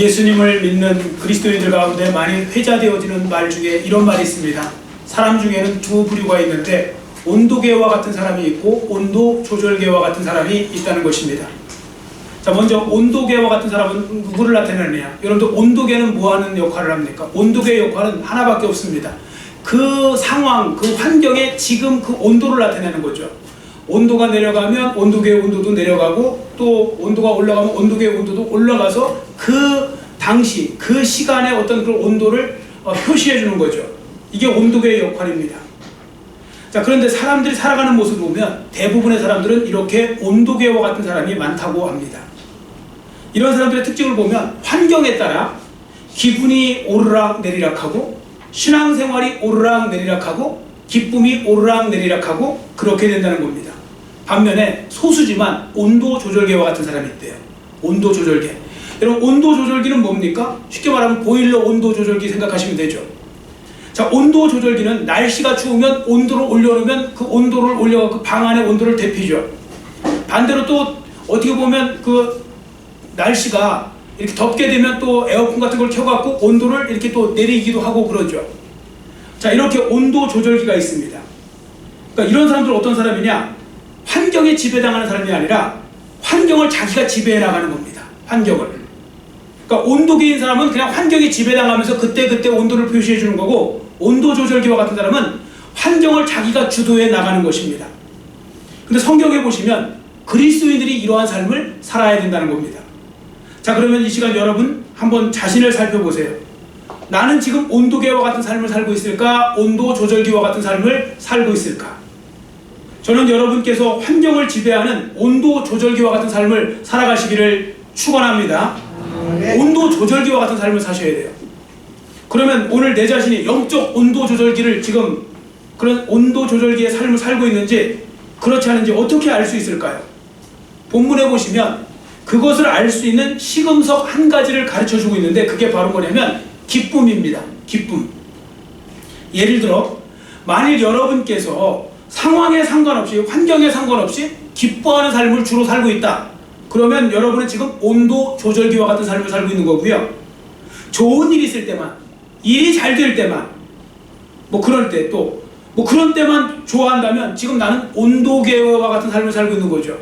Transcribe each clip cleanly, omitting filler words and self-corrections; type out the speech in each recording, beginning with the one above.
예수님을 믿는 그리스도인들 가운데 많이 회자되어지는 말 중에 이런 말이 있습니다. 사람 중에는 두 부류가 있는데 온도계와 같은 사람이 있고 온도 조절계와 같은 사람이 있다는 것입니다. 자, 먼저 온도계와 같은 사람은 누구를 나타내느냐? 여러분들 온도계는 뭐하는 역할을 합니까? 온도계의 역할은 하나밖에 없습니다. 그 상황, 그 환경에 지금 그 온도를 나타내는 거죠. 온도가 내려가면 온도계의 온도도 내려가고 또 온도가 올라가면 온도계의 온도도 올라가서 그 당시, 그 시간에 어떤 그런 온도를 표시해 주는 거죠. 이게 온도계의 역할입니다. 자, 그런데 사람들이 살아가는 모습을 보면 대부분의 사람들은 이렇게 온도계와 같은 사람이 많다고 합니다. 이런 사람들의 특징을 보면 환경에 따라 기분이 오르락 내리락하고 신앙생활이 오르락 내리락하고 기쁨이 오르락 내리락하고 그렇게 된다는 겁니다. 반면에 소수지만 온도 조절계와 같은 사람이 있대요. 온도 조절계. 여러분, 온도 조절기는 뭡니까? 쉽게 말하면 보일러 온도 조절기 생각하시면 되죠. 자, 온도 조절기는 날씨가 추우면 온도를 올려놓으면 그 온도를 올려서 그 방 안의 온도를 데피죠. 반대로 또 어떻게 보면 그 날씨가 이렇게 덥게 되면 또 에어컨 같은 걸 켜갖고 온도를 이렇게 또 내리기도 하고 그러죠. 자, 이렇게 온도 조절기가 있습니다. 그러니까 이런 사람들은 어떤 사람이냐? 환경에 지배당하는 사람이 아니라 환경을 자기가 지배해 나가는 겁니다. 환경을. 그러니까 온도계인 사람은 그냥 환경에 지배당하면서 그때그때 온도를 표시해 주는 거고, 온도 조절기와 같은 사람은 환경을 자기가 주도해 나가는 것입니다. 근데 성경에 보시면 그리스도인들이 이러한 삶을 살아야 된다는 겁니다. 자, 그러면 이 시간 여러분 한번 자신을 살펴보세요. 나는 지금 온도계와 같은 삶을 살고 있을까? 온도 조절기와 같은 삶을 살고 있을까? 저는 여러분께서 환경을 지배하는 온도 조절기와 같은 삶을 살아가시기를 축원합니다. 온도 조절기와 같은 삶을 사셔야 돼요. 그러면 오늘 내 자신이 영적 온도 조절기를 지금 그런 온도 조절기의 삶을 살고 있는지 그렇지 않은지 어떻게 알 수 있을까요? 본문에 보시면 그것을 알 수 있는 시금석 한 가지를 가르쳐주고 있는데 그게 바로 뭐냐면 기쁨입니다. 기쁨. 예를 들어 만일 여러분께서 상황에 상관없이 환경에 상관없이 기뻐하는 삶을 주로 살고 있다. 그러면 여러분은 지금 온도 조절기와 같은 삶을 살고 있는 거고요. 좋은 일이 있을 때만, 일이 잘 될 때만, 뭐 그럴 때 또 뭐 그런 때만 좋아한다면 지금 나는 온도계와 같은 삶을 살고 있는 거죠.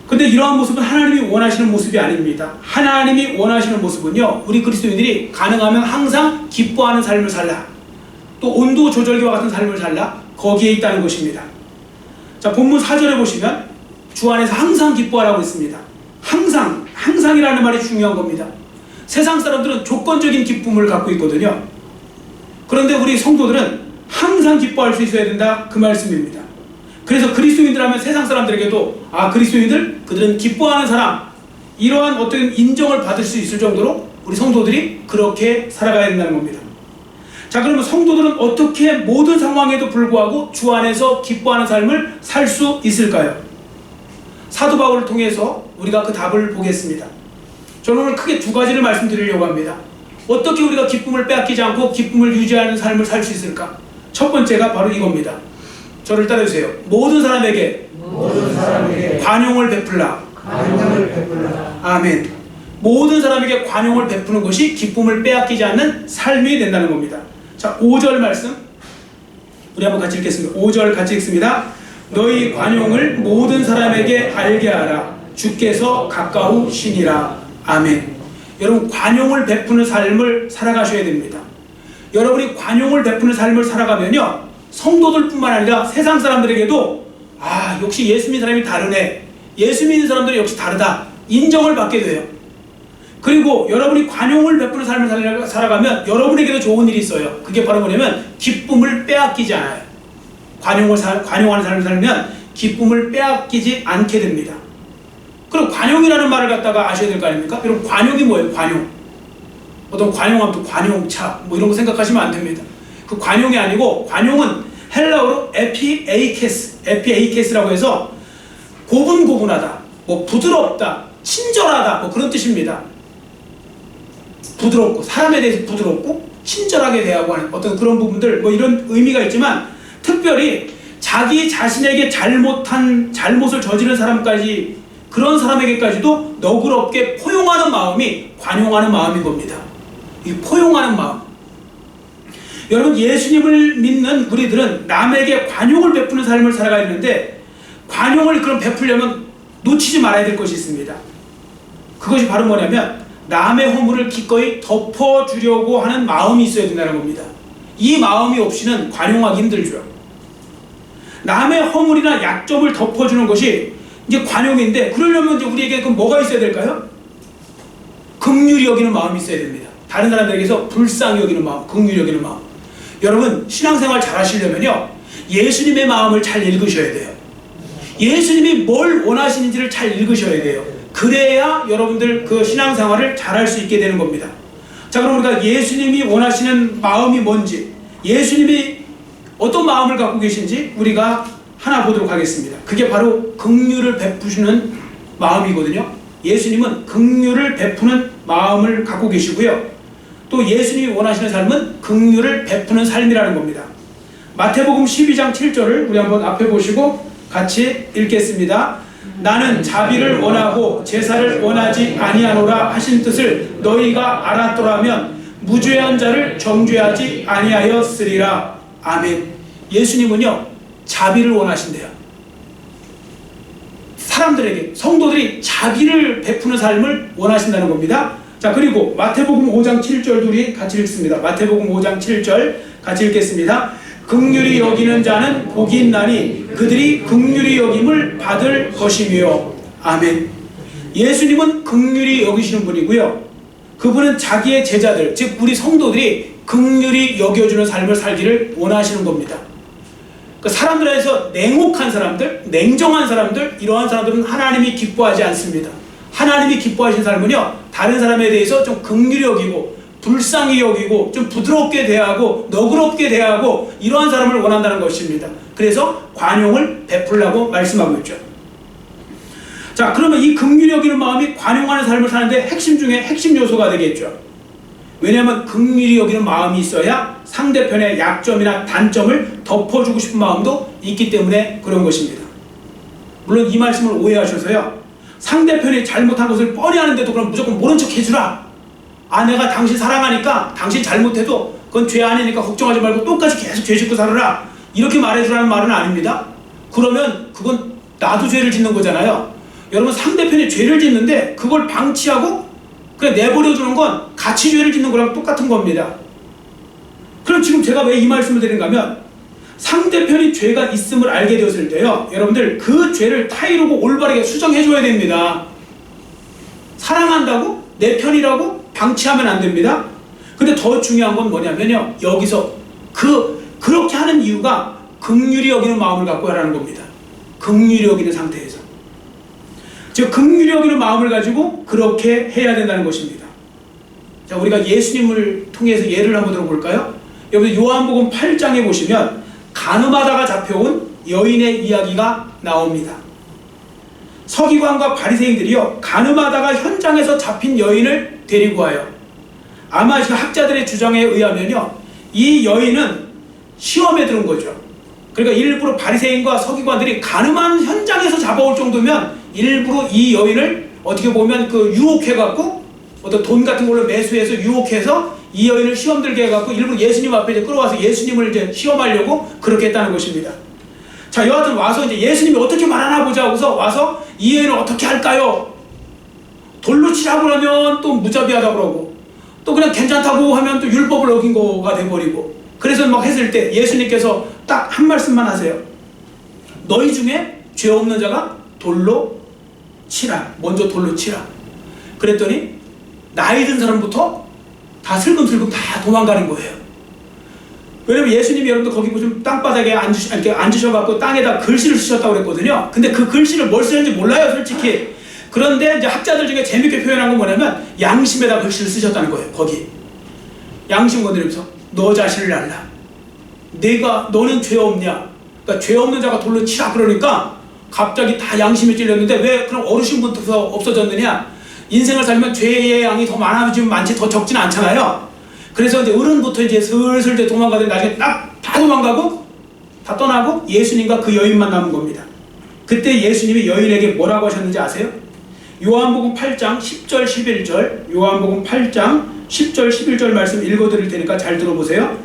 근데 이러한 모습은 하나님이 원하시는 모습이 아닙니다. 하나님이 원하시는 모습은요, 우리 그리스도인들이 가능하면 항상 기뻐하는 삶을 살라, 또 온도 조절기와 같은 삶을 살라, 거기에 있다는 것입니다. 자, 본문 4절에 보시면 주 안에서 항상 기뻐하라고 있습니다. 항상, 항상이라는 말이 중요한 겁니다. 세상 사람들은 조건적인 기쁨을 갖고 있거든요. 그런데 우리 성도들은 항상 기뻐할 수 있어야 된다, 그 말씀입니다. 그래서 그리스도인들 하면 세상 사람들에게도 그리스도인들, 그들은 기뻐하는 사람, 이러한 어떤 인정을 받을 수 있을 정도로 우리 성도들이 그렇게 살아가야 된다는 겁니다. 자, 그러면 성도들은 어떻게 모든 상황에도 불구하고 주 안에서 기뻐하는 삶을 살 수 있을까요? 사도 바울을 통해서 우리가 그 답을 보겠습니다. 저는 오늘 크게 두 가지를 말씀드리려고 합니다. 어떻게 우리가 기쁨을 빼앗기지 않고 기쁨을 유지하는 삶을 살 수 있을까? 첫 번째가 바로 이겁니다. 저를 따라주세요. 모든 사람에게 관용을 베풀라. 아멘. 모든 사람에게 관용을 베푸는 것이 기쁨을 빼앗기지 않는 삶이 된다는 겁니다. 자, 5절 말씀 우리 한번 같이 읽겠습니다. 5절 같이 읽습니다. 너희 관용을 모든 사람에게 알게 하라. 주께서 가까우시니라. 아멘. 여러분, 관용을 베푸는 삶을 살아가셔야 됩니다. 여러분이 관용을 베푸는 삶을 살아가면요, 성도들뿐만 아니라 세상 사람들에게도 역시 예수 믿는 사람이 다르네, 예수 믿는 사람들이 역시 다르다, 인정을 받게 돼요. 그리고 여러분이 관용을 베푸는 삶을 살아가면 여러분에게도 좋은 일이 있어요. 그게 바로 뭐냐면 기쁨을 빼앗기지 않아요. 관용하는 삶을 살면 기쁨을 빼앗기지 않게 됩니다. 그럼 관용이라는 말을 갖다가 아셔야 될 거 아닙니까? 여러분, 관용이 뭐예요? 관용. 어떤 관용하면 또 관용차 뭐 이런 거 생각하시면 안 됩니다. 그 관용이 아니고, 관용은 헬라어로 에피에이케스라고 해서 고분고분하다, 뭐 부드럽다, 친절하다, 뭐 그런 뜻입니다. 부드럽고, 사람에 대해서 부드럽고 친절하게 대하고 하는 어떤 그런 부분들, 뭐 이런 의미가 있지만, 특별히 자기 자신에게 잘못을 저지른 사람까지 그런 사람에게까지도 너그럽게 포용하는 마음이 관용하는 마음인 겁니다. 이 포용하는 마음. 여러분, 예수님을 믿는 우리들은 남에게 관용을 베푸는 삶을 살아가야 되는데, 관용을 그럼 베풀려면 놓치지 말아야 될 것이 있습니다. 그것이 바로 뭐냐면 남의 허물을 기꺼이 덮어주려고 하는 마음이 있어야 된다는 겁니다. 이 마음이 없이는 관용하기 힘들죠. 남의 허물이나 약점을 덮어주는 것이 이제 관용인데, 그러려면 이제 우리에게 그럼 뭐가 있어야 될까요? 긍휼히 여기는 마음이 있어야 됩니다. 다른 사람들에게서 불쌍히 여기는 마음, 긍휼히 여기는 마음. 여러분, 신앙생활 잘 하시려면요, 예수님의 마음을 잘 읽으셔야 돼요. 예수님이 뭘 원하시는지를 잘 읽으셔야 돼요. 그래야 여러분들 그 신앙생활을 잘 할 수 있게 되는 겁니다. 자, 그럼 우리가 예수님이 원하시는 마음이 뭔지, 예수님이 어떤 마음을 갖고 계신지 우리가 하나 보도록 하겠습니다. 그게 바로 긍휼을 베푸시는 마음이거든요. 예수님은 긍휼을 베푸는 마음을 갖고 계시고요. 또 예수님이 원하시는 삶은 긍휼을 베푸는 삶이라는 겁니다. 마태복음 12장 7절을 우리 한번 앞에 보시고 같이 읽겠습니다. 나는 자비를 원하고 제사를 원하지 아니하노라 하신 뜻을 너희가 알았더라면 무죄한 자를 정죄하지 아니하였으리라. 아멘. 예수님은요, 자비를 원하신대요. 사람들에게, 성도들이 자비를 베푸는 삶을 원하신다는 겁니다. 자, 그리고 마태복음 5장 7절도 우리 같이 읽습니다. 마태복음 5장 7절 같이 읽겠습니다. 긍휼히 여기는 자는 복이 있나니 그들이 긍휼히 여김을 받을 것이며. 아멘. 예수님은 긍휼히 여기시는 분이고요. 그분은 자기의 제자들, 즉 우리 성도들이 긍휼히 여겨주는 삶을 살기를 원하시는 겁니다. 그 사람들에서 냉혹한 사람들, 냉정한 사람들, 이러한 사람들은 하나님이 기뻐하지 않습니다. 하나님이 기뻐하시는 삶은요, 다른 사람에 대해서 좀 긍휼히 여기고 불쌍히 여기고 좀 부드럽게 대하고 너그럽게 대하고 이러한 사람을 원한다는 것입니다. 그래서 관용을 베풀라고 말씀하고 있죠. 자, 그러면 이 긍휼히 여기는 마음이 관용하는 삶을 사는데 핵심 중에 핵심 요소가 되겠죠. 왜냐하면 긍휼히 여기는 마음이 있어야 상대편의 약점이나 단점을 덮어주고 싶은 마음도 있기 때문에 그런 것입니다. 물론 이 말씀을 오해하셔서요, 상대편이 잘못한 것을 뻔히 아는데도 그럼 무조건 모른 척 해주라. 아, 내가 당신 사랑하니까 당신 잘못해도 그건 죄 아니니까 걱정하지 말고 똑같이 계속 죄 짓고 살아라, 이렇게 말해주라는 말은 아닙니다. 그러면 그건 나도 죄를 짓는 거잖아요. 여러분, 상대편이 죄를 짓는데 그걸 방치하고 그냥 내버려두는 건 같이 죄를 짓는 거랑 똑같은 겁니다. 그럼 지금 제가 왜 이 말씀을 드리는가 하면, 상대편이 죄가 있음을 알게 되었을 때요, 여러분들 그 죄를 타이르고 올바르게 수정해줘야 됩니다. 사랑한다고 내 편이라고 방치하면 안 됩니다. 근데 더 중요한 건 뭐냐면요, 여기서 그렇게 하는 이유가 긍휼히 여기는 마음을 갖고 하라는 겁니다. 긍휼히 여기는 상태에서, 즉 긍휼히 여기는 마음을 가지고 그렇게 해야 된다는 것입니다. 자, 우리가 예수님을 통해서 예를 한번 들어볼까요? 여러분, 요한복음 8장에 보시면 간음하다가 잡혀온 여인의 이야기가 나옵니다. 서기관과 바리새인들이요, 간음하다가 현장에서 잡힌 여인을 데리고 와요. 아마 지금 학자들의 주장에 의하면요, 이 여인은 시험에 들은 거죠. 그러니까 일부러 바리새인과 서기관들이 간음한 현장에서 잡아올 정도면 일부러 이 여인을 어떻게 보면 그 유혹해갖고 어떤 돈 같은 걸로 매수해서 유혹해서 이 여인을 시험 들게 해갖고 일부러 예수님 앞에 이제 끌어와서 예수님을 이제 시험하려고 그렇게 했다는 것입니다. 자, 여하튼 와서 이제 예수님이 어떻게 말하나 보자 하고서 와서 이 여인을 어떻게 할까요? 돌로 치라고 그러면 또 무자비하다고 그러고, 또 그냥 괜찮다고 하면 또 율법을 어긴 거가 돼버리고, 그래서 막 했을 때 예수님께서 딱 한 말씀만 하세요. 너희 중에 죄 없는 자가 돌로 치라. 먼저 돌로 치라. 그랬더니 나이 든 사람부터 다 슬금슬금 다 도망가는 거예요. 왜냐면 예수님이 여러분들 거기 보시면 땅바닥에 앉으셔갖고 땅에다 글씨를 쓰셨다고 그랬거든요. 근데 그 글씨를 뭘 쓰는지 몰라요, 솔직히. 그런데 이제 학자들 중에 재밌게 표현한 건 뭐냐면 양심에다 글씨를 쓰셨다는 거예요. 거기 양심 건드리면서 너 자신을 알라. 너는 죄 없냐? 그러니까 죄 없는 자가 돌로 치라 그러니까 갑자기 다 양심에 찔렸는데, 왜 그럼 어르신부터 없어졌느냐? 인생을 살면 죄의 양이 더 많아지면 많지 더 적지는 않잖아요. 그래서 이제 어른부터 이제 슬슬 이제 도망가더니 나중에 딱 다 도망가고 다 떠나고 예수님과 그 여인만 남은 겁니다. 그때 예수님이 여인에게 뭐라고 하셨는지 아세요? 요한복음 8장 10절 11절, 요한복음 8장 10절 11절 말씀 읽어드릴 테니까 잘 들어보세요.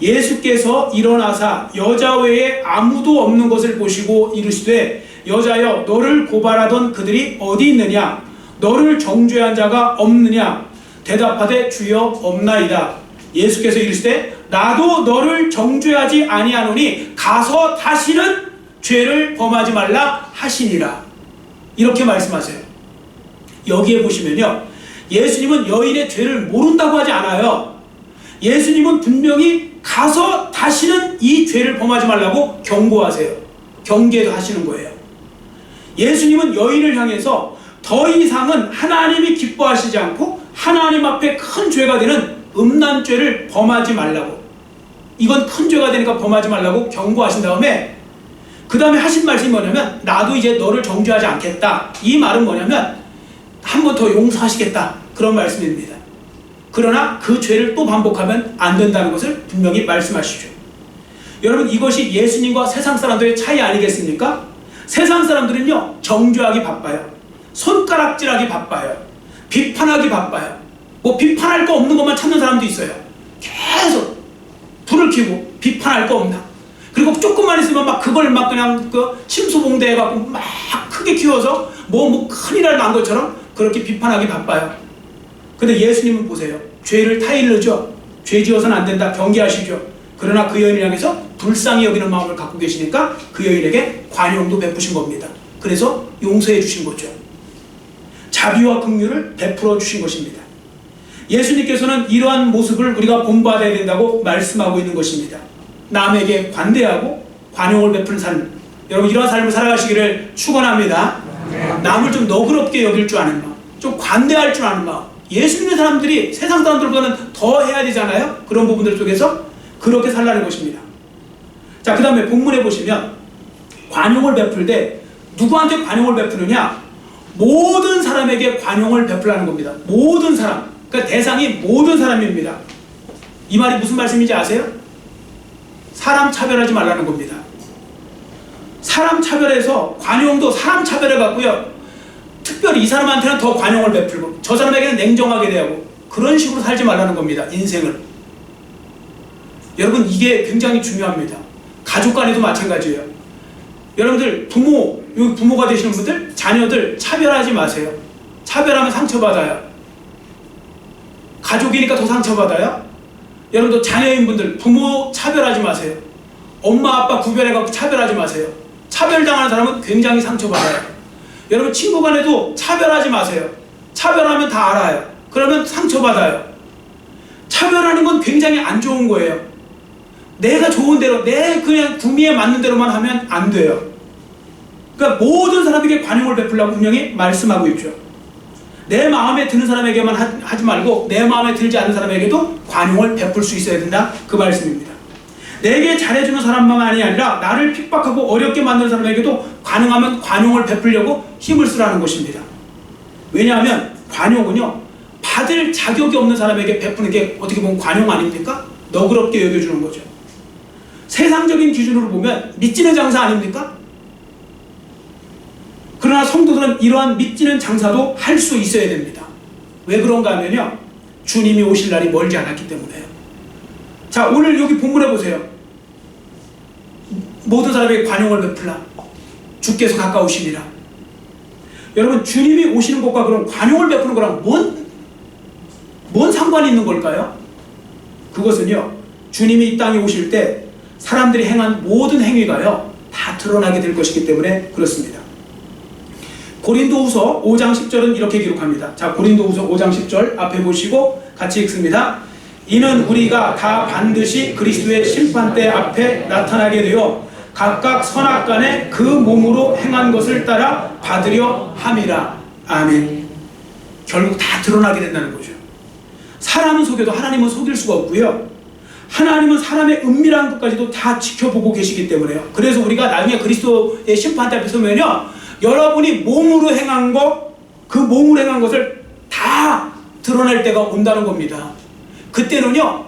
예수께서 일어나사 여자 외에 아무도 없는 것을 보시고 이르시되 여자여 너를 고발하던 그들이 어디 있느냐? 너를 정죄한 자가 없느냐? 대답하되 주여 없나이다. 예수께서 이르시되 나도 너를 정죄하지 아니하노니 가서 다시는 죄를 범하지 말라 하시니라. 이렇게 말씀하세요. 여기에 보시면요, 예수님은 여인의 죄를 모른다고 하지 않아요. 예수님은 분명히 가서 다시는 이 죄를 범하지 말라고 경고하세요. 경계도 하시는 거예요. 예수님은 여인을 향해서 더 이상은 하나님이 기뻐하시지 않고 하나님 앞에 큰 죄가 되는 음란죄를 범하지 말라고, 이건 큰 죄가 되니까 범하지 말라고 경고하신 다음에 그 다음에 하신 말씀이 뭐냐면 나도 이제 너를 정죄하지 않겠다. 이 말은 뭐냐면 한 번 더 용서하시겠다, 그런 말씀입니다. 그러나 그 죄를 또 반복하면 안 된다는 것을 분명히 말씀하시죠. 여러분, 이것이 예수님과 세상 사람들의 차이 아니겠습니까? 세상 사람들은요, 정죄하기 바빠요. 손가락질하기 바빠요. 비판하기 바빠요. 뭐 비판할 거 없는 것만 찾는 사람도 있어요. 계속 불을 켜고 비판할 거 없나. 그리고 조금만 있으면 막 그걸 막 그냥 그 침수봉대 해갖고 막 크게 키워서 뭐 큰일 난 것처럼 그렇게 비판하기 바빠요. 근데 예수님은 보세요. 죄를 타일르죠. 죄 지어서는 안 된다, 경계하시죠. 그러나 그 여인을 향해서 불쌍히 여기는 마음을 갖고 계시니까 그 여인에게 관용도 베푸신 겁니다. 그래서 용서해 주신 거죠. 자비와 긍휼을 베풀어 주신 것입니다. 예수님께서는 이러한 모습을 우리가 본받아야 된다고 말씀하고 있는 것입니다. 남에게 관대하고 관용을 베푸는 삶, 여러분 이러한 삶을 살아가시기를 축원합니다. 남을 좀 너그럽게 여길 줄 아는 마음, 좀 관대할 줄 아는 마음. 예수 믿는 사람들이 세상 사람들보다는 더 해야 되잖아요. 그런 부분들 속에서 그렇게 살라는 것입니다. 자, 그 다음에 본문에 보시면 관용을 베풀 때 누구한테 관용을 베푸느냐? 모든 사람에게 관용을 베풀라는 겁니다. 모든 사람, 그러니까 대상이 모든 사람입니다. 이 말이 무슨 말씀인지 아세요? 사람 차별하지 말라는 겁니다. 사람 차별해서 관용도 사람 차별해 갖고요, 특별히 이 사람한테는 더 관용을 베풀고 저 사람에게는 냉정하게 대하고 그런 식으로 살지 말라는 겁니다. 인생을. 여러분, 이게 굉장히 중요합니다. 가족 간에도 마찬가지예요. 여러분들 부모가 되시는 분들, 자녀들 차별하지 마세요. 차별하면 상처받아요. 가족이니까 더 상처받아요. 여러분들 자녀인 분들 부모 차별하지 마세요. 엄마 아빠 구별해갖고 차별하지 마세요. 차별당하는 사람은 굉장히 상처받아요. 여러분 친구 간에도 차별하지 마세요. 차별하면 다 알아요. 그러면 상처받아요. 차별하는 건 굉장히 안 좋은 거예요. 내가 좋은 대로, 내 그냥 구미에 맞는 대로만 하면 안 돼요. 그러니까 모든 사람에게 관용을 베풀라고 분명히 말씀하고 있죠. 내 마음에 드는 사람에게만 하지 말고 내 마음에 들지 않는 사람에게도 관용을 베풀 수 있어야 된다, 그 말씀입니다. 내게 잘해주는 사람만이 아니라 나를 핍박하고 어렵게 만드는 사람에게도 가능하면 관용을 베풀려고 힘을 쓰라는 것입니다. 왜냐하면 관용은요, 받을 자격이 없는 사람에게 베푸는 게 어떻게 보면 관용 아닙니까? 너그럽게 여겨주는 거죠. 세상적인 기준으로 보면 믿지는 장사 아닙니까? 그러나 성도들은 이러한 믿지는 장사도 할 수 있어야 됩니다. 왜 그런가 하면요, 주님이 오실 날이 멀지 않았기 때문에요. 자, 오늘 여기 본문에 보세요. 모든 사람에게 관용을 베풀라. 주께서 가까우시니라. 여러분, 주님이 오시는 것과 그런 관용을 베푸는 거랑 뭔 상관이 있는 걸까요? 그것은요, 주님이 이 땅에 오실 때 사람들이 행한 모든 행위가요, 다 드러나게 될 것이기 때문에 그렇습니다. 고린도후서 5장 10절은 이렇게 기록합니다. 자, 고린도후서 5장 10절 앞에 보시고 같이 읽습니다. 이는 우리가 다 반드시 그리스도의 심판대 앞에 나타나게 되어 각각 선악간에 그 몸으로 행한 것을 따라 받으려 함이라. 아멘. 결국 다 드러나게 된다는 거죠. 사람은 속여도 하나님은 속일 수가 없고요, 하나님은 사람의 은밀한 것까지도 다 지켜보고 계시기 때문에요. 그래서 우리가 나중에 그리스도의 심판대 앞에 서면요, 여러분이 몸으로 행한 것, 그 몸으로 행한 것을 다 드러낼 때가 온다는 겁니다. 그때는요,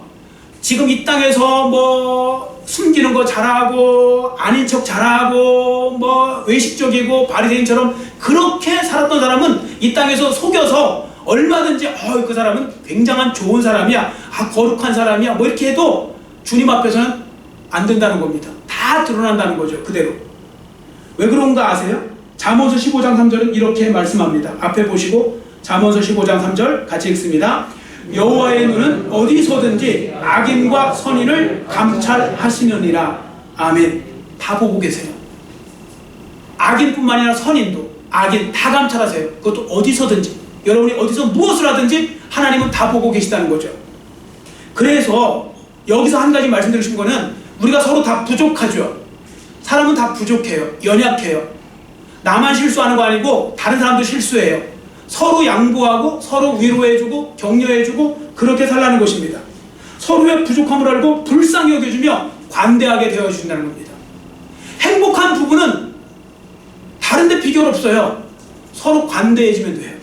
지금 이 땅에서 뭐 숨기는 거 잘하고 아닌 척 잘하고 뭐 외식적이고 바리새인처럼 그렇게 살았던 사람은 이 땅에서 속여서 얼마든지 그 사람은 굉장한 좋은 사람이야, 거룩한 사람이야 뭐 이렇게 해도 주님 앞에서는 안 된다는 겁니다. 다 드러난다는 거죠. 그대로. 왜 그런가 아세요? 잠언서 15장 3절은 이렇게 말씀합니다. 앞에 보시고 잠언서 15장 3절 같이 읽습니다. 여호와의 눈은 어디서든지 악인과 선인을 감찰하시느니라. 아멘. 다 보고 계세요. 악인뿐만 아니라 선인도, 악인 다 감찰하세요. 그것도 어디서든지. 여러분이 어디서 무엇을 하든지 하나님은 다 보고 계시다는 거죠. 그래서 여기서 한 가지 말씀드리고 싶은 거는 우리가 서로 다 부족하죠. 사람은 다 부족해요. 연약해요. 나만 실수하는 거 아니고 다른 사람도 실수해요. 서로 양보하고 서로 위로해주고 격려해주고 그렇게 살라는 것입니다. 서로의 부족함을 알고 불쌍히 여겨주며 관대하게 되어준다는 겁니다. 행복한 부부는 다른데 비결 없어요. 서로 관대해지면 돼요.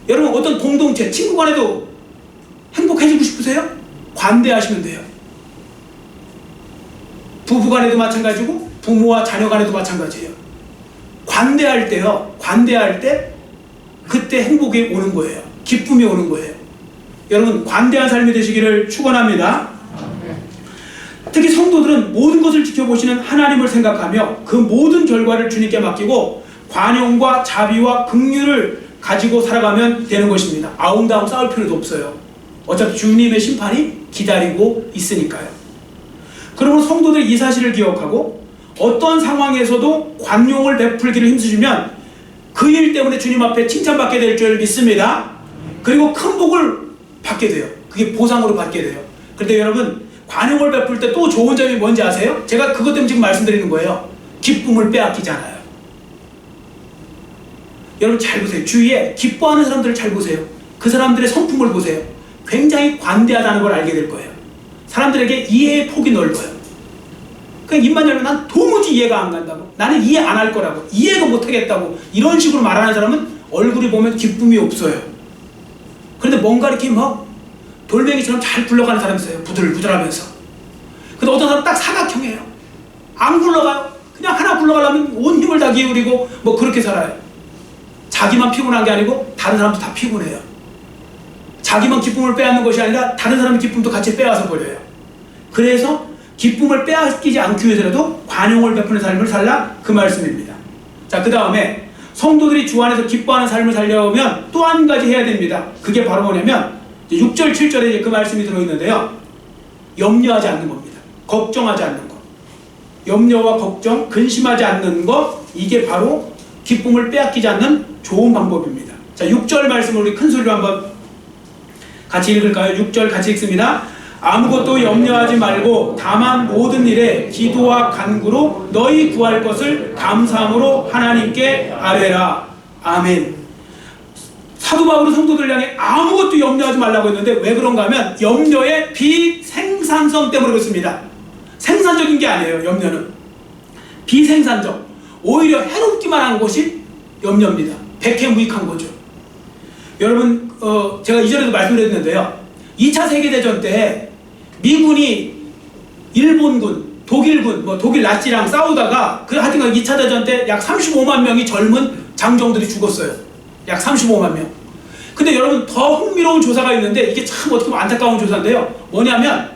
여러분 어떤 공동체, 친구 간에도 행복해지고 싶으세요? 관대하시면 돼요. 부부 간에도 마찬가지고 부모와 자녀 간에도 마찬가지예요. 관대할 때요. 관대할 때 그때 행복이 오는 거예요. 기쁨이 오는 거예요. 여러분 관대한 삶이 되시기를 축원합니다. 특히 성도들은 모든 것을 지켜보시는 하나님을 생각하며 그 모든 결과를 주님께 맡기고 관용과 자비와 긍휼을 가지고 살아가면 되는 것입니다. 아웅다웅 싸울 필요도 없어요. 어차피 주님의 심판이 기다리고 있으니까요. 그러므로 성도들이 이 사실을 기억하고 어떤 상황에서도 관용을 베풀기를 힘쓰시면 그 일 때문에 주님 앞에 칭찬받게 될 줄 믿습니다. 그리고 큰 복을 받게 돼요. 그게 보상으로 받게 돼요. 그런데 여러분 관용을 베풀 때 또 좋은 점이 뭔지 아세요? 제가 그것 때문에 지금 말씀드리는 거예요. 기쁨을 빼앗기잖아요. 여러분 잘 보세요. 주위에 기뻐하는 사람들을 잘 보세요. 그 사람들의 성품을 보세요. 굉장히 관대하다는 걸 알게 될 거예요. 사람들에게 이해의 폭이 넓어요. 그냥 입만 열면 난 도무지 이해가 안 간다고, 나는 이해 안 할 거라고, 이해가 못 하겠다고 이런 식으로 말하는 사람은 얼굴이 보면 기쁨이 없어요. 그런데 뭔가 이렇게 막 돌멩이처럼 잘 굴러가는 사람이 있어요. 부들부들하면서. 근데 어떤 사람은 딱 사각형이에요. 안 굴러가요. 그냥 하나 굴러가려면 온 힘을 다 기울이고 뭐 그렇게 살아요. 자기만 피곤한 게 아니고 다른 사람도 다 피곤해요. 자기만 기쁨을 빼앗는 것이 아니라 다른 사람의 기쁨도 같이 빼앗아 버려요. 그래서 기쁨을 빼앗기지 않기 위해서라도 관용을 베푸는 삶을 살라 그 말씀입니다. 자, 그 다음에 성도들이 주 안에서 기뻐하는 삶을 살려면 또 한 가지 해야 됩니다. 그게 바로 뭐냐면 6절 7절에 그 말씀이 들어있는데요. 염려하지 않는 겁니다. 걱정하지 않는 것. 염려와 걱정, 근심하지 않는 것, 이게 바로 기쁨을 빼앗기지 않는 좋은 방법입니다. 자, 6절 말씀을 우리 큰 소리로 한번 같이 읽을까요? 6절 같이 읽습니다. 아무것도 염려하지 말고 다만 모든 일에 기도와 간구로 너희 구할 것을 감사함으로 하나님께 아뢰라. 아멘. 사도 바울은 성도들 향해 아무것도 염려하지 말라고 했는데 왜 그런가 하면 염려의 비생산성 때문에 그렇습니다. 생산적인 게 아니에요. 염려는 비생산적, 오히려 해롭기만 한 것이 염려입니다. 백해무익한 거죠. 여러분 제가 이전에도 말씀드렸는데요. 2차 세계대전 때 미군이 일본군, 독일군, 독일 나치랑 싸우다가 하여튼 2차 대전 때 약 35만 명이 젊은 장정들이 죽었어요. 약 35만 명. 근데 여러분 더 흥미로운 조사가 있는데 이게 참 어떻게 보면 안타까운 조사인데요. 뭐냐면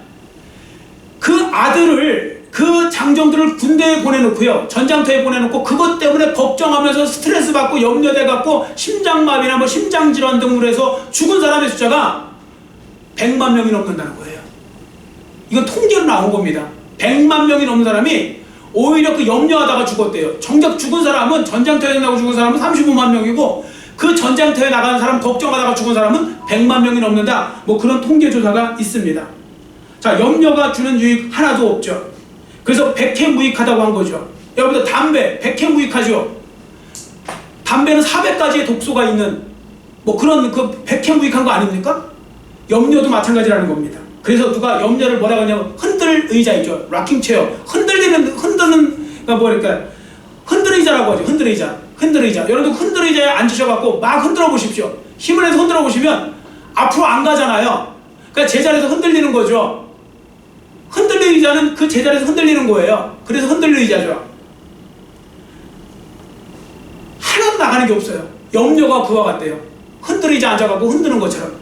그 아들을, 그 장정들을 군대에 보내놓고요. 전장터에 보내놓고 그것 때문에 걱정하면서 스트레스 받고 염려돼갖고 심장마비나 심장질환 등으로 해서 죽은 사람의 숫자가 100만 명이 넘는다는 거예요. 이건 통계로 나온 겁니다. 100만 명이 넘는 사람이 오히려 그 염려하다가 죽었대요. 정작 죽은 사람은, 전장터에 나가고 죽은 사람은 35만 명이고 그 전장터에 나가는 사람, 걱정하다가 죽은 사람은 100만 명이 넘는다. 그런 통계 조사가 있습니다. 자, 염려가 주는 유익 하나도 없죠. 그래서 백해무익하다고 한 거죠. 여러분들 담배 백해무익하죠. 담배는 400가지의 독소가 있는 그런 백해무익한 거 아닙니까? 염려도 마찬가지라는 겁니다. 그래서 누가 염려를 뭐라고 하냐면 흔들 의자 있죠. 락킹체어. 흔드는 뭐랄까, 흔들의자라고 하죠. 흔들의자. 여러분 흔들 의자에 앉으셔갖고 막 흔들어 보십시오. 힘을 내서 흔들어 보시면 앞으로 안 가잖아요. 그러니까 제자리에서 흔들리는 거죠. 흔들리는 의자는 그 제자리에서 흔들리는 거예요. 그래서 흔들리는 의자죠. 하나도 나가는 게 없어요. 염려가 그와 같대요. 흔들리자 앉아가고 흔드는 것처럼.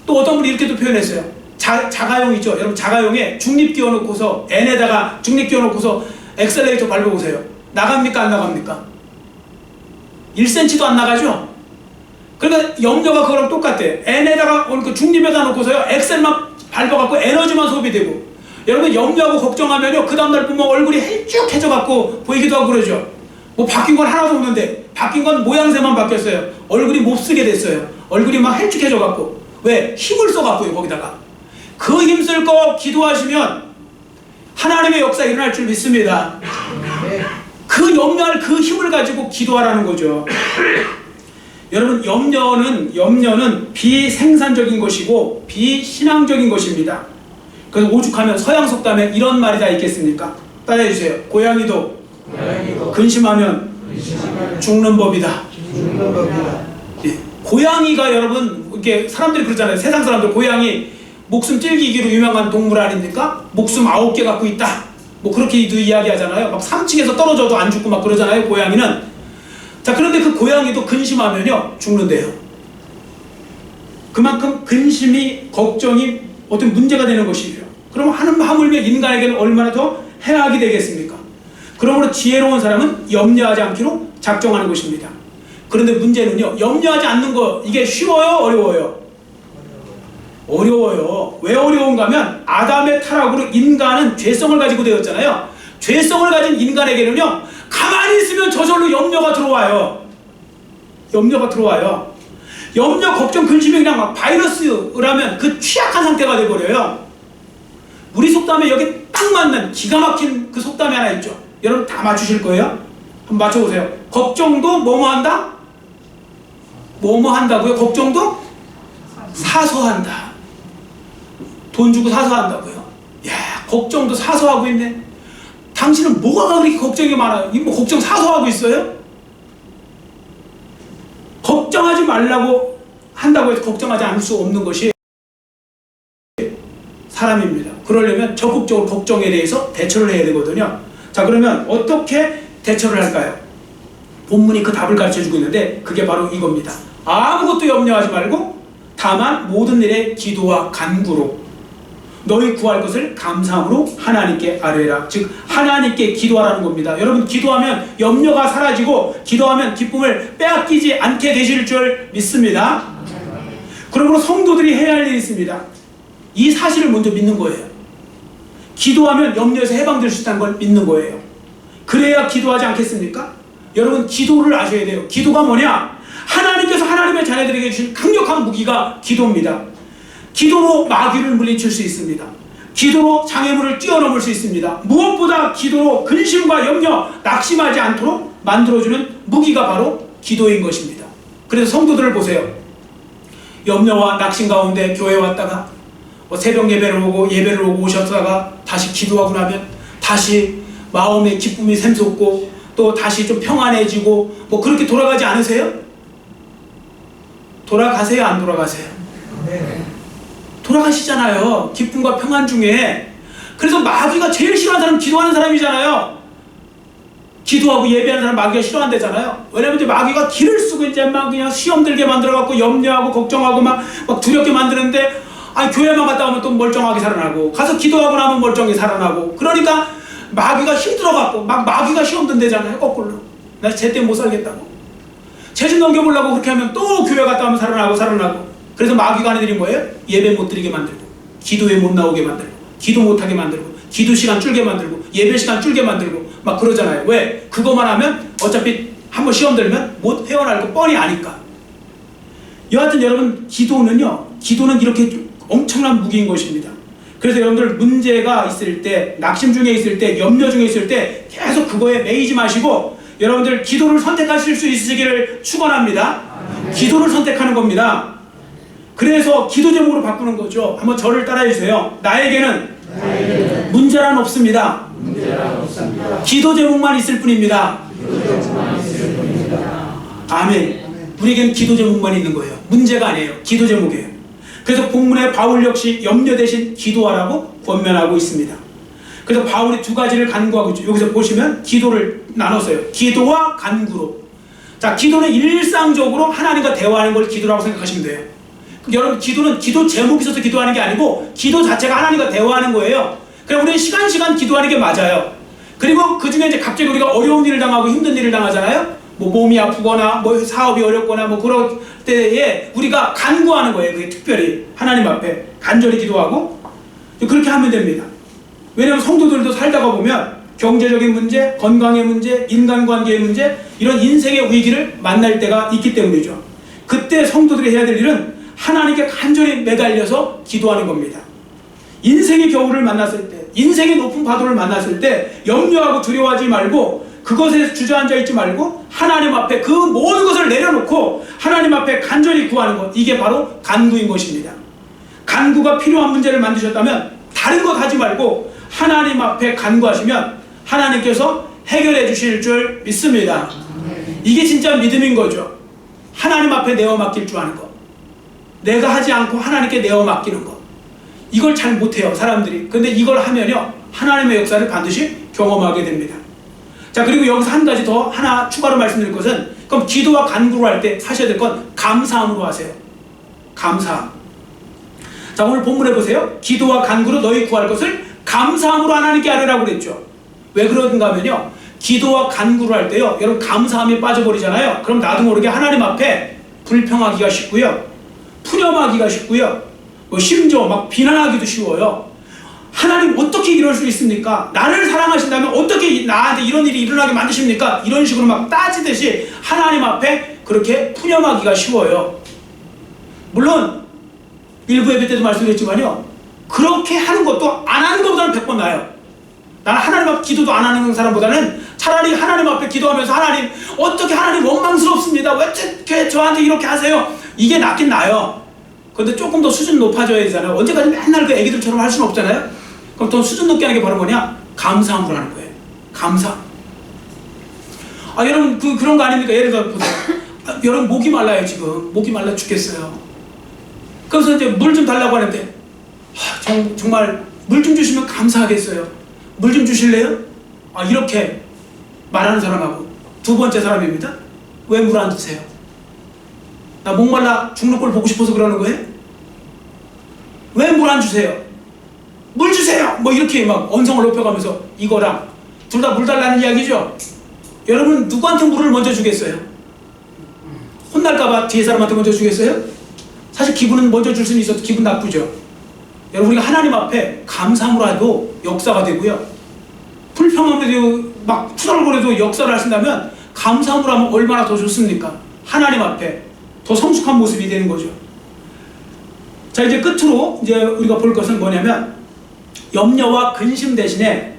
또 어떤 분이 이렇게도 표현했어요. 자가용 있죠. 여러분 자가용에 중립 띄워놓고서 N에다가 중립 띄워놓고서 엑셀레이터 밟아보세요. 나갑니까 안 나갑니까? 1cm도 안 나가죠. 그러니까 염려가 그거랑 똑같대. N에다가 그 중립에다 놓고서요 엑셀만 밟아갖고 에너지만 소비되고. 여러분 염려하고 걱정하면요 그 다음날 보면 얼굴이 헬쭉해져갖고 보이기도 하고 그러죠. 뭐 바뀐 건 하나도 없는데 바뀐 건 모양새만 바뀌었어요. 얼굴이 몹쓰게 됐어요. 얼굴이 막 헬쭉해져갖고. 왜? 힘을 써갖고요 거기다가. 그 힘쓸 거 기도하시면 하나님의 역사 일어날 줄 믿습니다. 그 염려할 그 힘을 가지고 기도하라는 거죠. 여러분 염려는 비생산적인 것이고 비신앙적인 것입니다. 그래서 오죽하면 서양 속담에 이런 말이 다 있겠습니까? 따라해주세요. 고양이도 근심하면 죽는 법이다. 예. 고양이가 여러분 이렇게 사람들이 그러잖아요. 세상 사람들 고양이 목숨 찔기기로 유명한 동물 아닙니까? 목숨 9개 갖고 있다. 뭐 그렇게도 이야기하잖아요. 막 3층에서 떨어져도 안 죽고 막 그러잖아요. 고양이는. 자, 그런데 그 고양이도 근심하면요 죽는데요. 그만큼 근심이 걱정이 어떤 문제가 되는 것이에요. 그럼 하물며 인간에게는 얼마나 더 해악이 되겠습니까? 그러므로 지혜로운 사람은 염려하지 않기로 작정하는 것입니다. 그런데 문제는요 염려하지 않는 거 이게 쉬워요 어려워요? 어려워요. 왜 어려운가 하면 아담의 타락으로 인간은 죄성을 가지고 되었잖아요. 죄성을 가진 인간에게는요 가만히 있으면 저절로 염려가 들어와요. 염려가 들어와요. 염려, 걱정, 근심이 그냥 막 바이러스라면 그 취약한 상태가 돼버려요. 우리 속담에 여기 딱 맞는 기가 막힌 그 속담이 하나 있죠. 여러분 다 맞추실 거예요? 한번 맞춰보세요. 걱정도 뭐뭐 한다? 뭐뭐 한다고요? 걱정도 사소한다. 돈 주고 사소한다고요? 야, 걱정도 사소하고 있네. 당신은 뭐가 그렇게 걱정이 많아요? 뭐 걱정 사소하고 있어요? 걱정하지 말라고 한다고 해서 걱정하지 않을 수 없는 것이 사람입니다. 그러려면 적극적으로 걱정에 대해서 대처를 해야 되거든요. 자, 그러면 어떻게 대처를 할까요? 본문이 그 답을 가르쳐주고 있는데 그게 바로 이겁니다. 아무것도 염려하지 말고 다만 모든 일에 기도와 간구로 너희 구할 것을 감사함으로 하나님께 아뢰라. 즉 하나님께 기도하라는 겁니다. 여러분 기도하면 염려가 사라지고 기도하면 기쁨을 빼앗기지 않게 되실 줄 믿습니다. 그러므로 성도들이 해야 할 일이 있습니다. 이 사실을 먼저 믿는 거예요. 기도하면 염려에서 해방될 수 있다는 걸 믿는 거예요. 그래야 기도하지 않겠습니까? 여러분 기도를 아셔야 돼요. 기도가 뭐냐? 하나님께서 하나님의 자녀들에게 주신 강력한 무기가 기도입니다. 기도로 마귀를 물리칠 수 있습니다. 기도로 장애물을 뛰어넘을 수 있습니다. 무엇보다 기도로 근심과 염려, 낙심하지 않도록 만들어주는 무기가 바로 기도인 것입니다. 그래서 성도들을 보세요. 염려와 낙심 가운데 교회에 왔다가 새벽 예배를 오고 오셨다가 다시 기도하고 나면 다시 마음의 기쁨이 샘솟고 또 다시 좀 평안해지고 뭐 그렇게 돌아가지 않으세요? 돌아가세요? 안 돌아가세요? 네. 돌아가시잖아요. 기쁨과 평안 중에. 그래서 마귀가 제일 싫어하는 사람은 기도하는 사람이잖아요. 기도하고 예배하는 사람 마귀가 싫어한대잖아요. 왜냐면 이제 마귀가 길을 쓰고 이제 막 그냥 시험 들게 만들어갖고 염려하고 걱정하고 막 두렵게 만드는데 아니 교회만 갔다 오면 또 멀쩡하게 살아나고 가서 기도하고 나면 멀쩡히 살아나고 그러니까 마귀가 힘들어갖고 막 마귀가 시험 든대잖아요. 거꾸로. 나 제때 못 살겠다고. 재진 넘겨보려고 그렇게 하면 또 교회 갔다 오면 살아나고 그래서 마귀가 하는 일이 뭐예요? 예배 못 드리게 만들고 기도에 못 나오게 만들고 기도 못하게 만들고 기도 시간 줄게 만들고 예배 시간 줄게 만들고 막 그러잖아요. 왜? 그거만 하면 어차피 한번 시험 들면 못 헤어날 거 뻔히 아니까. 여하튼 여러분 기도는 이렇게 엄청난 무기인 것입니다. 그래서 여러분들 문제가 있을 때 낙심 중에 있을 때 염려 중에 있을 때 계속 그거에 매이지 마시고 여러분들 기도를 선택하실 수 있으시기를 축원합니다. 기도를 선택하는 겁니다. 그래서 기도 제목으로 바꾸는 거죠. 한번 저를 따라해 주세요. 나에게는 문제란 없습니다. 기도 제목만 있을 뿐입니다. 아멘. 우리에겐 기도 제목만 있는 거예요. 문제가 아니에요. 기도 제목이에요. 그래서 본문에 바울 역시 염려 대신 기도하라고 권면하고 있습니다. 그래서 바울이 두 가지를 간구하고 있죠. 여기서 보시면 기도를 나눴어요. 기도와 간구로. 자, 기도는 일상적으로 하나님과 대화하는 걸 기도라고 생각하시면 돼요. 여러분, 기도는 기도 제목이 있어서 기도하는 게 아니고 기도 자체가 하나님과 대화하는 거예요. 그럼 우리는 시간 기도하는 게 맞아요. 그리고 그 중에 이제 갑자기 우리가 어려운 일을 당하고 힘든 일을 당하잖아요. 뭐 몸이 아프거나 뭐 사업이 어렵거나 뭐 그럴 때에 우리가 간구하는 거예요. 그게 특별히 하나님 앞에 간절히 기도하고 그렇게 하면 됩니다. 왜냐하면 성도들도 살다가 보면 경제적인 문제, 건강의 문제, 인간관계의 문제, 이런 인생의 위기를 만날 때가 있기 때문이죠. 그때 성도들이 해야 될 일은 하나님께 간절히 매달려서 기도하는 겁니다. 인생의 겨울을 만났을 때, 인생의 높은 파도를 만났을 때 염려하고 두려워하지 말고 그것에 주저앉아 있지 말고 하나님 앞에 그 모든 것을 내려놓고 하나님 앞에 간절히 구하는 것, 이게 바로 간구인 것입니다. 간구가 필요한 문제를 만드셨다면 다른 것 하지 말고 하나님 앞에 간구하시면 하나님께서 해결해 주실 줄 믿습니다. 이게 진짜 믿음인 거죠. 하나님 앞에 내어 맡길 줄 아는 것, 내가 하지 않고 하나님께 내어 맡기는 것, 이걸 잘 못해요 사람들이. 근데 이걸 하면요 하나님의 역사를 반드시 경험하게 됩니다. 자, 그리고 여기서 한 가지 더 하나 추가로 말씀드릴 것은, 그럼 기도와 간구를 할 때 하셔야 될 건 감사함으로 하세요. 감사함. 자, 오늘 본문에 보세요. 기도와 간구로 너희 구할 것을 감사함으로 하나님께 아뢰라고 그랬죠. 왜 그런가 하면요, 기도와 간구를 할 때요 여러분 감사함이 빠져버리잖아요. 그럼 나도 모르게 하나님 앞에 불평하기가 쉽고요, 푸념하기가 쉽고요, 뭐 심지어 막 비난하기도 쉬워요. 하나님 어떻게 이럴 수 있습니까? 나를 사랑하신다면 어떻게 나한테 이런 일이 일어나게 만드십니까? 이런 식으로 막 따지듯이 하나님 앞에 그렇게 푸념하기가 쉬워요. 물론 일부 예배 때도 말씀드렸지만요, 그렇게 하는 것도 안 하는 것보다는 100번 나아요. 나는 하나님 앞에 기도도 안 하는 사람보다는 차라리 하나님 앞에 기도하면서 하나님 어떻게 하나님 원망스럽습니다, 왜 어떻게 저한테 이렇게 하세요, 이게 낫긴 나아요. 그런데 조금 더 수준 높아져야 되잖아요. 언제까지 맨날 그 애기들처럼 할 수는 없잖아요. 그럼 더 수준 높게 하는 게 바로 뭐냐? 감사함으로 하는 거예요. 감사. 아, 여러분 그런 거 아닙니까? 예를 들어 보세요. 아, 여러분 목이 말라요. 지금 목이 말라 죽겠어요. 그래서 이제 물 좀 달라고 하는데 정말 물 좀 주시면 감사하겠어요. 물 좀 주실래요? 아, 이렇게 말하는 사람하고 두 번째 사람입니다. 왜 물 안 주세요? 나 목말라 죽는 꼴 보고 싶어서 그러는 거예요? 왜 물 안 주세요? 물 주세요! 뭐 이렇게 막 언성을 높여가면서 이거랑 둘 다 물 달라는 이야기죠? 여러분 누구한테 물을 먼저 주겠어요? 혼날까봐 뒤에 사람한테 먼저 주겠어요? 사실 기분은 먼저 줄 수는 있어도 기분 나쁘죠? 여러분 우리가 하나님 앞에 감사함으로 해도 역사가 되고요, 불평함에도 막 투덜거려도 역사를 하신다면 감사함으로 하면 얼마나 더 좋습니까? 하나님 앞에 더 성숙한 모습이 되는 거죠. 자, 이제 끝으로 이제 우리가 볼 것은 뭐냐면, 염려와 근심 대신에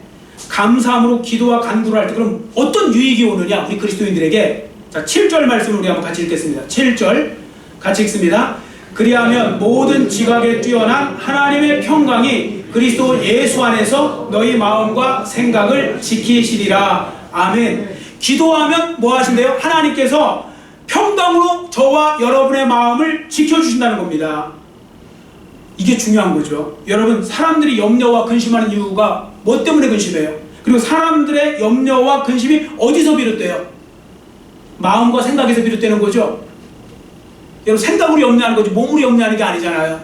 감사함으로 기도와 간구를 할 때 그럼 어떤 유익이 오느냐, 우리 그리스도인들에게. 자, 7절 말씀을 우리 한번 같이 읽겠습니다. 7절 같이 읽습니다. 그리하면 모든 지각에 뛰어난 하나님의 평강이 그리스도 예수 안에서 너희 마음과 생각을 지키시리라. 아멘. 기도하면 뭐 하신대요? 하나님께서 평강으로 저와 여러분의 마음을 지켜주신다는 겁니다. 이게 중요한 거죠. 여러분 사람들이 염려와 근심하는 이유가 뭐 때문에 근심해요? 그리고 사람들의 염려와 근심이 어디서 비롯돼요? 마음과 생각에서 비롯되는 거죠. 여러분 생각으로 염려하는 거지 몸으로 염려하는 게 아니잖아요.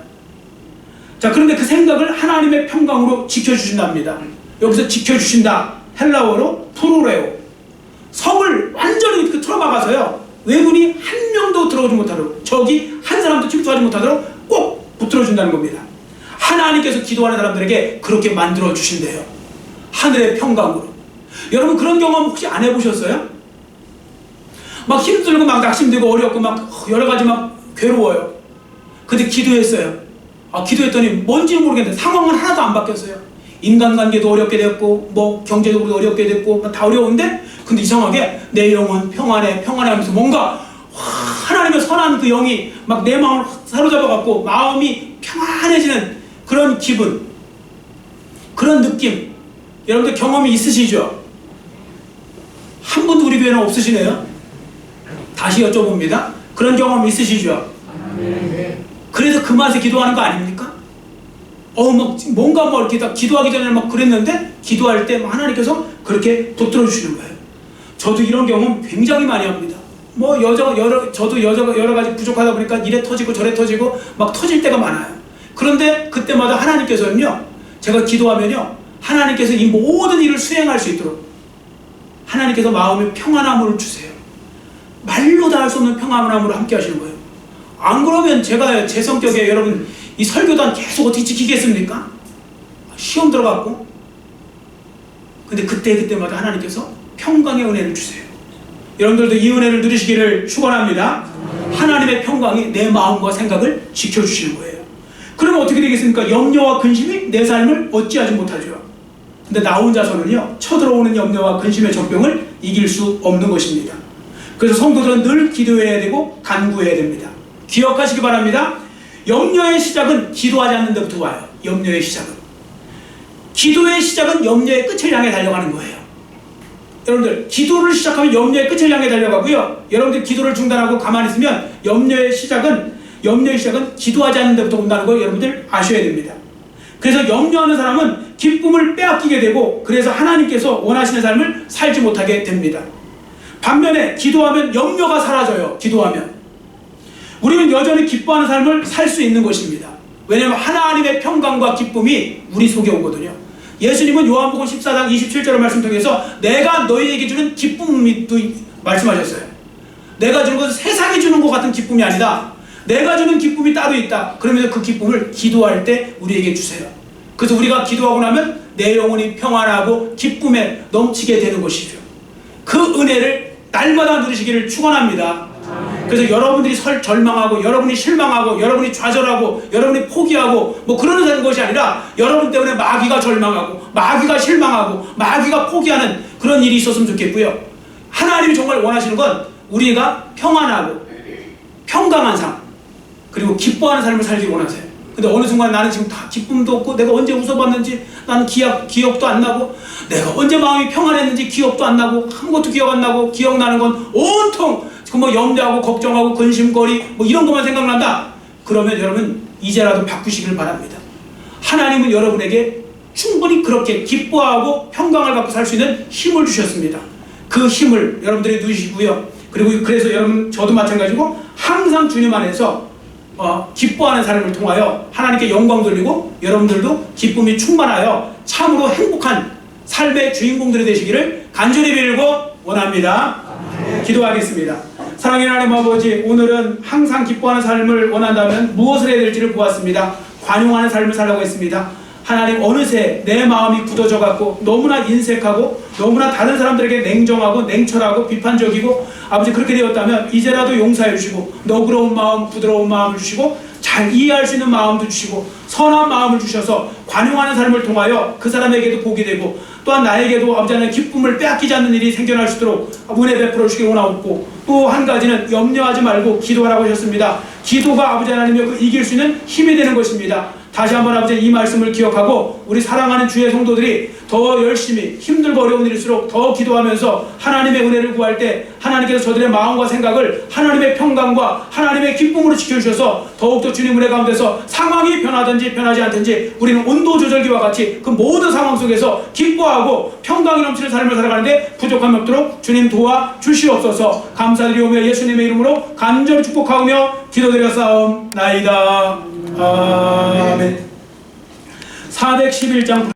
자, 그런데 그 생각을 하나님의 평강으로 지켜주신답니다. 여기서 지켜주신다, 헬라어로 프로레오, 성을 완전히 틀어막아서요 외군이 한 명도 들어오지 못하도록, 적이 한 사람도 침투하지 못하도록 꼭 붙들어준다는 겁니다. 하나님께서 기도하는 사람들에게 그렇게 만들어 주신대요. 하늘의 평강으로. 여러분 그런 경험 혹시 안 해보셨어요? 막 힘들고 막 낙심되고 어렵고 막 여러 가지 막 괴로워요. 근데 기도했어요. 아, 기도했더니 뭔지는 모르겠는데 상황은 하나도 안 바뀌었어요. 인간관계도 어렵게 됐고 뭐 경제적으로 어렵게 됐고 다 어려운데, 근데 이상하게 내 영혼 평안해 하면서 뭔가 하나님의 선한 그 영이 막 내 마음을 사로잡아갖고 마음이 평안해지는 그런 기분, 그런 느낌, 여러분들 경험이 있으시죠? 한 분도 우리 교회는 없으시네요. 다시 여쭤봅니다. 그런 경험 있으시죠? 그래서 그 맛에 기도하는 거 아닙니까? 막 뭔가 뭐 이렇게 딱 기도하기 전에 막 그랬는데 기도할 때 하나님께서 그렇게 붙들어 주시는 거예요. 저도 이런 경험 굉장히 많이 합니다. 뭐 저도 여자가 여러 가지 부족하다 보니까 이래 터지고 저래 터지고 막 터질 때가 많아요. 그런데 그때마다 하나님께서는요, 제가 기도하면요, 하나님께서 이 모든 일을 수행할 수 있도록 하나님께서 마음에 평안함을 주세요. 말로 다 할 수 없는 평안함으로 함께 하시는 거예요. 안 그러면 제가 제 성격에 여러분 이 설교단 계속 어떻게 지키겠습니까? 시험 들어갔고. 근데 그때마다 하나님께서 평강의 은혜를 주세요. 여러분들도 이 은혜를 누리시기를 축원합니다. 하나님의 평강이 내 마음과 생각을 지켜주시는 거예요. 그러면 어떻게 되겠습니까? 염려와 근심이 내 삶을 어찌하지 못하죠. 근데 나 혼자서는요, 쳐들어오는 염려와 근심의 적병을 이길 수 없는 것입니다. 그래서 성도들은 늘 기도해야 되고 간구해야 됩니다. 기억하시기 바랍니다. 염려의 시작은 기도하지 않는 데부터 와요. 염려의 시작은. 기도의 시작은 염려의 끝을 향해 달려가는 거예요. 여러분들, 기도를 시작하면 염려의 끝을 향해 달려가고요. 여러분들 기도를 중단하고 가만히 있으면 염려의 시작은 기도하지 않는 데부터 온다는 거 여러분들 아셔야 됩니다. 그래서 염려하는 사람은 기쁨을 빼앗기게 되고, 그래서 하나님께서 원하시는 삶을 살지 못하게 됩니다. 반면에 기도하면 염려가 사라져요. 기도하면 우리는 여전히 기뻐하는 삶을 살 수 있는 것입니다. 왜냐하면 하나님의 평강과 기쁨이 우리 속에 오거든요. 예수님은 요한복음 14장 27절의 말씀 통해서 내가 너희에게 주는 기쁨이 또 말씀하셨어요. 내가 주는 것은 세상이 주는 것 같은 기쁨이 아니다. 내가 주는 기쁨이 따로 있다. 그러면서 그 기쁨을 기도할 때 우리에게 주세요. 그래서 우리가 기도하고 나면 내 영혼이 평안하고 기쁨에 넘치게 되는 것이죠. 그 은혜를 날마다 누리시기를 축원합니다. 그래서 여러분들이 절망하고 여러분이 실망하고 여러분이 좌절하고 여러분이 포기하고 뭐 그러는 것이 아니라 여러분 때문에 마귀가 절망하고 마귀가 실망하고 마귀가 포기하는 그런 일이 있었으면 좋겠고요. 하나님이 정말 원하시는 건 우리가 평안하고 평강한 삶, 그리고 기뻐하는 삶을 살기 원하세요. 근데 어느 순간 나는 지금 다 기쁨도 없고 내가 언제 웃어봤는지 나는 기억도 안 나고 내가 언제 마음이 평안했는지 기억도 안 나고 아무것도 기억 안 나고 기억나는 건 온통 뭐 염려하고 걱정하고 근심거리 뭐 이런 것만 생각난다. 그러면 여러분 이제라도 바꾸시길 바랍니다. 하나님은 여러분에게 충분히 그렇게 기뻐하고 평강을 갖고 살 수 있는 힘을 주셨습니다. 그 힘을 여러분들이 누리시고요. 그리고 그래서 여러분, 저도 마찬가지고 항상 주님 안에서 기뻐하는 삶을 통하여 하나님께 영광 돌리고 여러분들도 기쁨이 충만하여 참으로 행복한 삶의 주인공들이 되시기를 간절히 빌고 원합니다. 기도하겠습니다. 사랑의 하나님 아버지, 오늘은 항상 기뻐하는 삶을 원한다면 무엇을 해야 될지를 보았습니다. 관용하는 삶을 살라고 했습니다. 하나님, 어느새 내 마음이 굳어져 갖고 너무나 인색하고 너무나 다른 사람들에게 냉정하고 냉철하고 비판적이고 아버지 그렇게 되었다면 이제라도 용서해 주시고 너그러운 마음, 부드러운 마음을 주시고 잘 이해할 수 있는 마음도 주시고 선한 마음을 주셔서 관용하는 삶을 통하여 그 사람에게도 복이 되고 또한 나에게도 아버지 하나님 기쁨을 빼앗기지 않는 일이 생겨날 수 있도록 은혜 베풀어 주시기 원하옵고, 또 한 가지는 염려하지 말고 기도하라고 하셨습니다. 기도가 아버지 하나님의 그 이길 수 있는 힘이 되는 것입니다. 다시 한번 아버지 이 말씀을 기억하고 우리 사랑하는 주의 성도들이 더 열심히 힘들고 어려운 일일수록 더 기도하면서 하나님의 은혜를 구할 때 하나님께서 저들의 마음과 생각을 하나님의 평강과 하나님의 기쁨으로 지켜주셔서 더욱더 주님 은혜 가운데서 상황이 변하든지 변하지 않든지 우리는 온도 조절기와 같이 그 모든 상황 속에서 기뻐하고 평강이 넘치는 삶을 살아가는데 부족함이 없도록 주님 도와 주시옵소서. 감사드리오며 예수님의 이름으로 간절히 축복하오며 기도드렸사옵나이다. 아멘. 411장